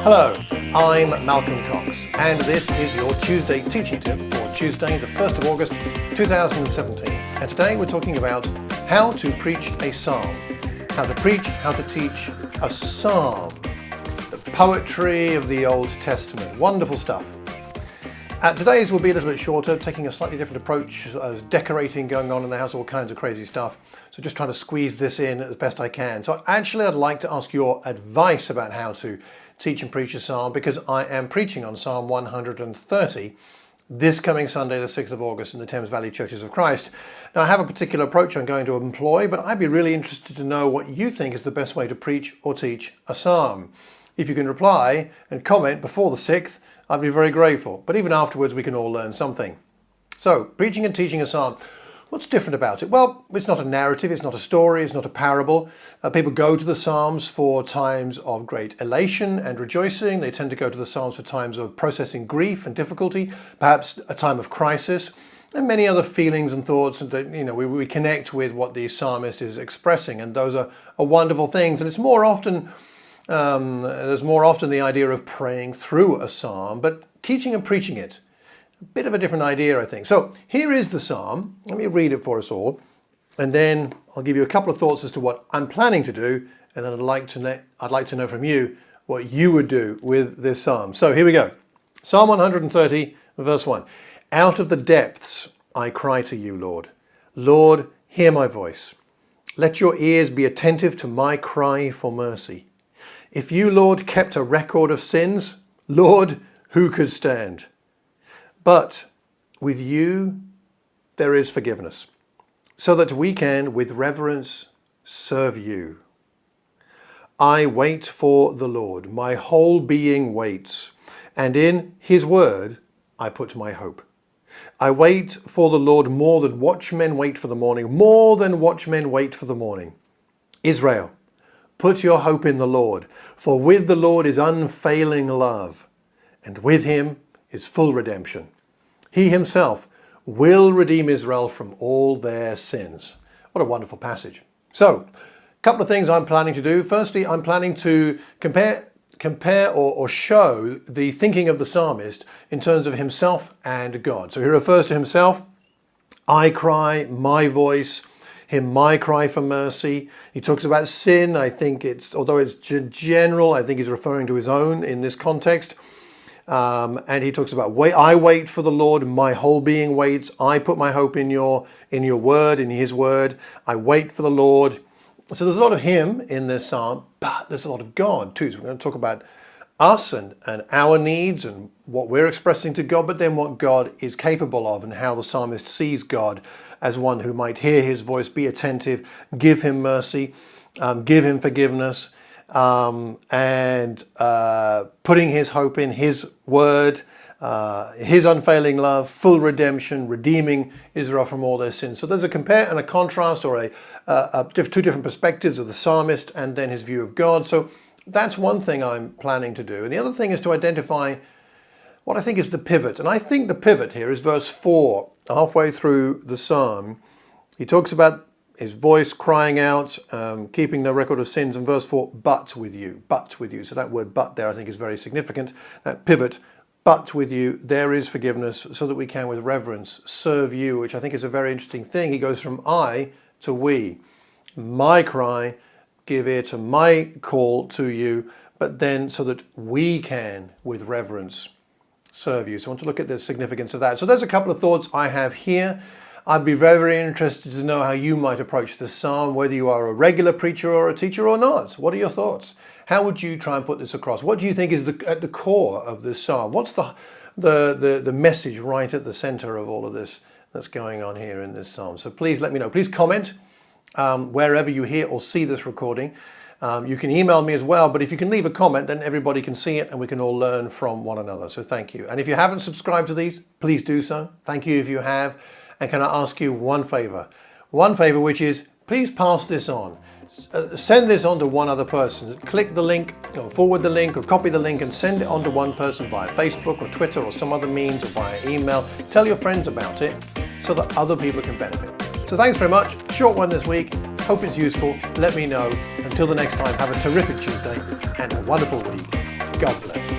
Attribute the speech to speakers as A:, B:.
A: Hello, I'm Malcolm Cox, and this is your Tuesday teaching tip for Tuesday, the 1st of August 2017. And today we're talking about how to preach a psalm, how to preach, how to teach a psalm, the poetry of the Old Testament. Wonderful stuff. Today's will be a little bit shorter, taking a slightly different approach. There's decorating going on in the house, all kinds of crazy stuff. So just trying to squeeze this in as best I can. So actually I'd like to ask your advice about how to teach and preach a psalm, because I am preaching on Psalm 130 this coming Sunday, the 6th of August, in the Thames Valley Churches of Christ. Now I have a particular approach I'm going to employ, but I'd be really interested to know what you think is the best way to preach or teach a psalm. If you can reply and comment before the 6th, I'd be very grateful. But even afterwards, we can all learn something. So, preaching and teaching a psalm. What's different about it? Well, it's not a narrative, it's not a story, it's not a parable. People go to the Psalms for times of great elation and rejoicing. They tend to go to the Psalms for times of processing grief and difficulty, perhaps a time of crisis, and many other feelings and thoughts. And we connect with what the psalmist is expressing, and those are wonderful things. And it's more often, there's more often the idea of praying through a psalm, but teaching and preaching it. A bit of a different idea, I think. So here is the psalm. Let me read it for us all, and then I'll give you a couple of thoughts as to what I'm planning to do, and then I'd like to know from you what you would do with this psalm. So here we go. Psalm 130, verse 1. Out of the depths I cry to you, Lord. Lord, hear my voice. Let your ears be attentive to my cry for mercy. If you, Lord, kept a record of sins, Lord, who could stand? But with you, there is forgiveness, so that we can, with reverence, serve you. I wait for the Lord. My whole being waits, and in his word I put my hope. I wait for the Lord more than watchmen wait for the morning, more than watchmen wait for the morning. Israel, put your hope in the Lord, for with the Lord is unfailing love, and with him is full redemption. He himself will redeem Israel from all their sins. What a wonderful passage. So, a couple of things I'm planning to do. Firstly, I'm planning to compare or show the thinking of the psalmist in terms of himself and God. So he refers to himself, I cry, my voice, him, my cry for mercy. He talks about sin. I think although it's general, I think he's referring to his own in this context. And he talks about, I wait for the Lord, my whole being waits. I put my hope in your word, in his word. I wait for the Lord. So there's a lot of him in this psalm, but there's a lot of God too. So we're going to talk about us and our needs and what we're expressing to God, but then what God is capable of and how the psalmist sees God as one who might hear his voice, be attentive, give him mercy, give him forgiveness, and putting his hope in his word, his unfailing love, full redemption, redeeming Israel from all their sins. So there's a compare and a contrast, or two different perspectives of the psalmist and then his view of God. So that's one thing I'm planning to do. And the other thing is to identify what I think is the pivot. And I think the pivot here is verse 4, halfway through the psalm. He talks about his voice crying out, keeping no record of sins, and verse 4, but with you. So that word but there I think is very significant. That pivot, but with you, there is forgiveness, so that we can with reverence serve you, which I think is a very interesting thing. He goes from I to we. My cry, give ear to my call to you, but then so that we can with reverence serve you. So I want to look at the significance of that. So there's a couple of thoughts I have here. I'd be very, very interested to know how you might approach this psalm, whether you are a regular preacher or a teacher or not. What are your thoughts? How would you try and put this across? What do you think is at the core of this psalm? What's the message right at the center of all of this that's going on here in this psalm? So please let me know. Please comment wherever you hear or see this recording. You can email me as well, but if you can leave a comment, then everybody can see it and we can all learn from one another. So thank you. And if you haven't subscribed to these, please do so. Thank you if you have. And can I ask you one favor? One favor, which is please pass this on. Send this on to one other person. Click the link, or forward the link, or copy the link and send it on to one person via Facebook or Twitter or some other means, or via email. Tell your friends about it so that other people can benefit. So thanks very much. Short one this week. Hope it's useful. Let me know. Until the next time, have a terrific Tuesday and a wonderful week. God bless.